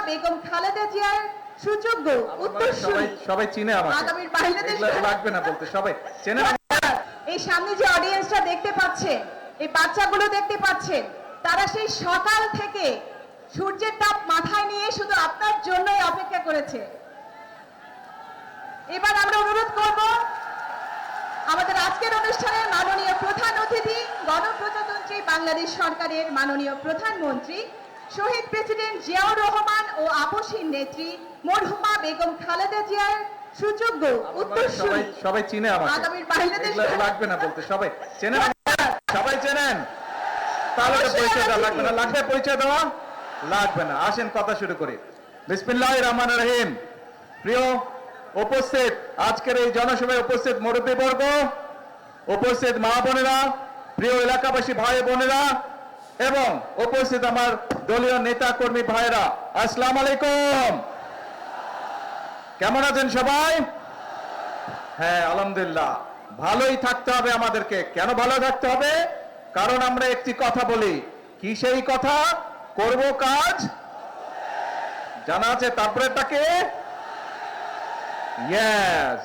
বেগম খালেদা জিয়ার সুযোগ্য উত্তরসূরি সবাই চিনে আমাকে, আগামীর বাংলাদেশ লাগবে না বলতে, সবাই চেনে। এই সামনে যে অডিয়েন্সটা দেখতে পাচ্ছে, এই বাচ্চাগুলো দেখতে পাচ্ছেন, তারা সেই সকাল থেকে সূর্যের তাপ মাথায় নিয়ে শুধু আপনার জন্যই অপেক্ষা করেছে। এবার আমরা অনুরোধ করব আমাদের আজকের অনুষ্ঠানের মাননীয় প্রধান অতিথি, গণপ্রজাতন্ত্রী বাংলাদেশ সরকারের মাননীয় প্রধানমন্ত্রী শহীদ প্রেসিডেন্ট জিয়াউর রহমান ও আপসহীন নেত্রী মরহুমা বেগম খালেদা জিয়ার সুযোগ্য উত্তরসূরি সবাই চিনে আমাকে, আগামীর বাংলাদেশ লাগবে না বলতে, সবাই চেনেন, সবাই চেনেন। তাহলে পরিচয় দেওয়া লাগবে না, লাগবে পরিচয় দেওয়া লাগবে না। আসেন কথা শুরু করি। বিসমিল্লাহির রহমানির রহিম। প্রিয় উপস্থিত, আজকের এই জনসভায় উপস্থিত মুরব্বীবর্গ, উপস্থিত মা বোনেরা, প্রিয় এলাকাবাসী ভাই বোনেরা এবং উপস্থিত আমার দলীয় নেতা কর্মী ভাইরা, আসসালামু আলাইকুম। কেমন আছেন সবাই? হ্যাঁ, আলহামদুলিল্লাহ। ভালোই থাকতে হবে আমাদেরকে। কেন ভালো থাকতে হবে? কারণ আমরা একটি কথা বলি। কি সেই কথা? করব কাজ জানা আছে, তারপরেটাকে ইয়েস